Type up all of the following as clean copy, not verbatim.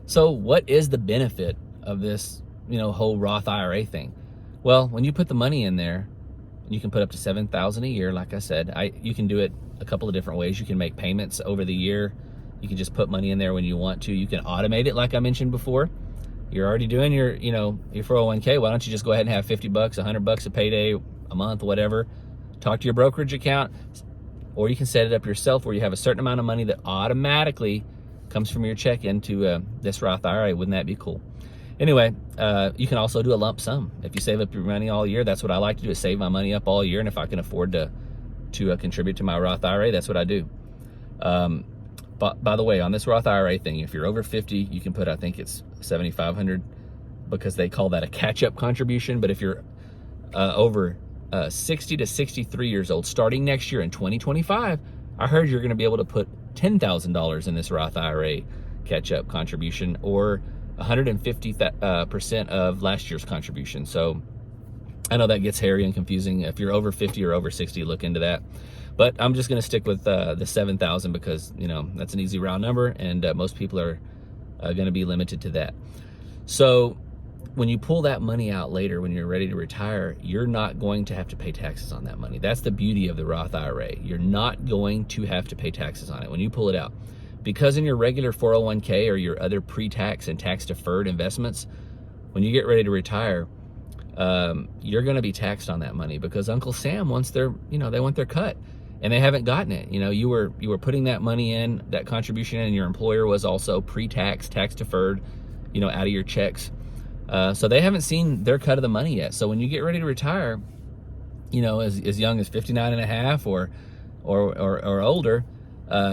So what is the benefit of this, whole Roth IRA thing? Well, when you put the money in there, you can put up to $7,000 a year. Like I said, you can do it a couple of different ways. You can make payments over the year. You can just put money in there when you want to. You can automate it, like I mentioned before. You're already doing your 401k. Why don't you just go ahead and have $50, $100 a payday, a month, whatever. Talk to your brokerage account, or you can set it up yourself where you have a certain amount of money that automatically comes from your check into this Roth IRA. Wouldn't that be cool? Anyway, you can also do a lump sum. If you save up your money all year, that's what I like to do, is save my money up all year. And if I can afford to contribute to my Roth IRA, that's what I do. But by the way, on this Roth IRA thing, if you're over 50, you can put, I think it's $7,500, because they call that a catch-up contribution. But if you're over 60 to 63 years old, starting next year in 2025, I heard you're going to be able to put $10,000 in this Roth IRA catch-up contribution, or 150% of last year's contribution. So I know that gets hairy and confusing. If you're over 50 or over 60, look into that. But I'm just going to stick with the 7,000 because, that's an easy round number, and most people are going to be limited to that. So when you pull that money out later, when you're ready to retire, you're not going to have to pay taxes on that money. That's the beauty of the Roth IRA. You're not going to have to pay taxes on it when you pull it out. Because in your regular 401k or your other pre-tax and tax-deferred investments, when you get ready to retire, you're going to be taxed on that money, because Uncle Sam wants they want their cut, and they haven't gotten it. You were putting that money in, that contribution in, and your employer was also pre-tax, tax-deferred, out of your checks. So they haven't seen their cut of the money yet. So when you get ready to retire, as young as 59 and a half or older,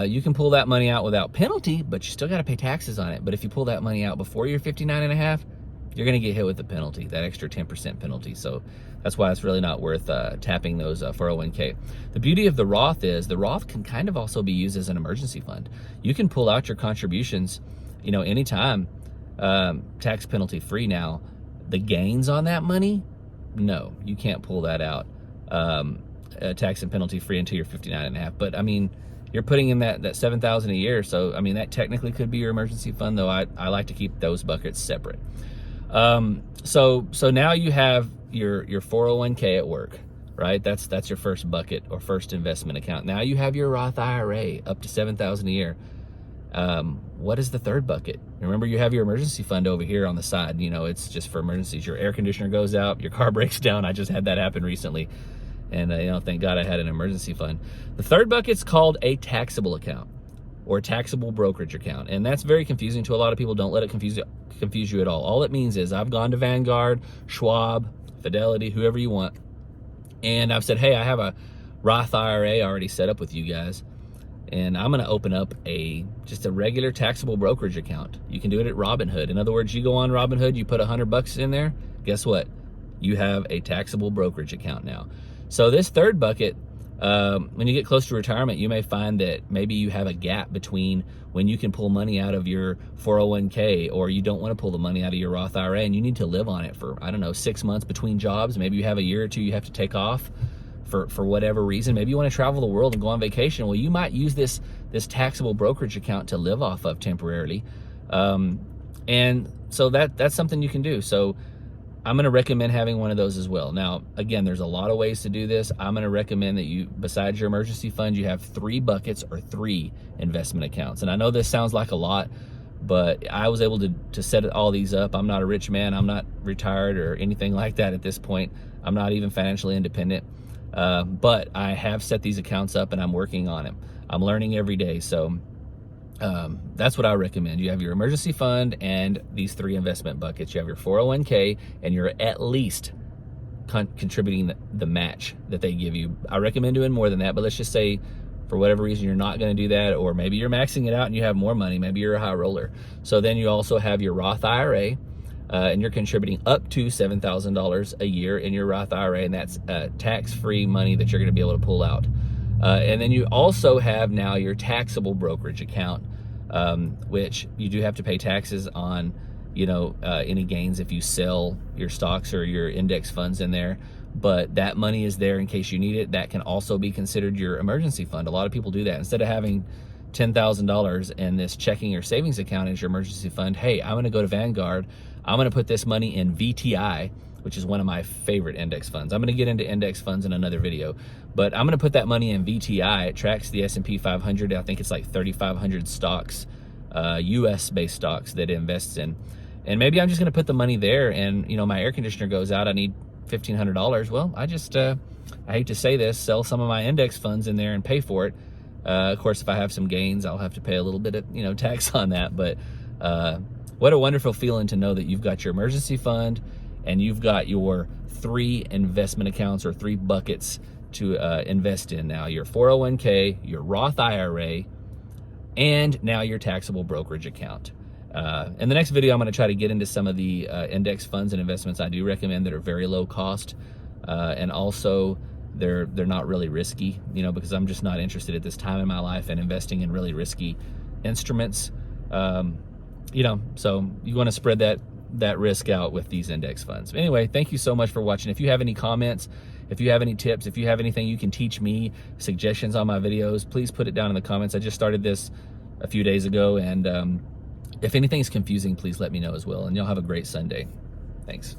you can pull that money out without penalty, but you still got to pay taxes on it. But if you pull that money out before you're 59 and a half, you're going to get hit with the penalty, that extra 10% penalty. So that's why it's really not worth tapping those 401k. The beauty of the Roth is the Roth can kind of also be used as an emergency fund. You can pull out your contributions, anytime, tax penalty free. Now, the gains on that money, no, you can't pull that out tax and penalty free until you're 59 and a half. But I mean, you're putting in that $7,000 a year. So, I mean, that technically could be your emergency fund, though I like to keep those buckets separate. So now you have your 401k at work, right? That's your first bucket or first investment account. Now you have your Roth IRA up to $7,000 a year. What is the third bucket? Remember, you have your emergency fund over here on the side. It's just for emergencies. Your air conditioner goes out, your car breaks down. I just had that happen recently. And, thank God I had an emergency fund. The third bucket's called a taxable account or taxable brokerage account. And that's very confusing to a lot of people. Don't let it confuse you at all. All it means is I've gone to Vanguard, Schwab, Fidelity, whoever you want, and I've said, hey, I have a Roth IRA already set up with you guys, and I'm going to open up just a regular taxable brokerage account. You can do it at Robinhood. In other words, you go on Robinhood, you put $100 in there. Guess what? You have a taxable brokerage account now. So this third bucket, when you get close to retirement, you may find that maybe you have a gap between when you can pull money out of your 401k, or you don't want to pull the money out of your Roth IRA and you need to live on it for, 6 months between jobs. Maybe you have a year or two you have to take off for whatever reason. Maybe you want to travel the world and go on vacation. Well, you might use this taxable brokerage account to live off of temporarily. And so that's something you can do. So I'm going to recommend having one of those as well. Now, again, there's a lot of ways to do this. I'm going to recommend that you, besides your emergency fund, you have 3 buckets or 3 investment accounts. And I know this sounds like a lot, but I was able to set all these up. I'm not a rich man. I'm not retired or anything like that at this point. I'm not even financially independent. But I have set these accounts up and I'm working on them. I'm learning every day. So that's what I recommend. You have your emergency fund and these 3 investment buckets. You have your 401k, and you're at least contributing the match that they give you. I recommend doing more than that, but let's just say for whatever reason you're not going to do that, or maybe you're maxing it out and you have more money. Maybe you're a high roller. So then you also have your Roth IRA, and you're contributing up to $7,000 a year in your Roth IRA, and that's tax-free money that you're going to be able to pull out. And then you also have now your taxable brokerage account, which you do have to pay taxes on, any gains if you sell your stocks or your index funds in there. But that money is there in case you need it. That can also be considered your emergency fund. A lot of people do that. Instead of having $10,000 in this checking or savings account as your emergency fund. Hey, I'm going to go to Vanguard. I'm going to put this money in VTI, which is one of my favorite index funds. I'm going to get into index funds in another video, but I'm going to put that money in VTI. It tracks the S&P 500. I think it's like 3,500 stocks, US-based stocks that it invests in. And maybe I'm just going to put the money there, and you know, my air conditioner goes out. I need $1,500. Well, I just, I hate to say this, sell some of my index funds in there and pay for it. Of course, if I have some gains, I'll have to pay a little bit of, you know, tax on that. But what a wonderful feeling to know that you've got your emergency fund and you've got your 3 investment accounts or 3 buckets to invest in now. Your 401k, your Roth IRA, and now your taxable brokerage account. In the next video, I'm going to try to get into some of the index funds and investments I do recommend that are very low cost, and also they're not really risky, you know, because I'm just not interested at this time in my life in investing in really risky instruments. You know, so you want to spread that risk out with these index funds. But anyway, thank you so much for watching. If you have any comments, if you have any tips, if you have anything you can teach me, suggestions on my videos, please put it down in the comments. I just started this a few days ago, and if anything's confusing, please let me know as well. And y'all have a great Sunday. Thanks.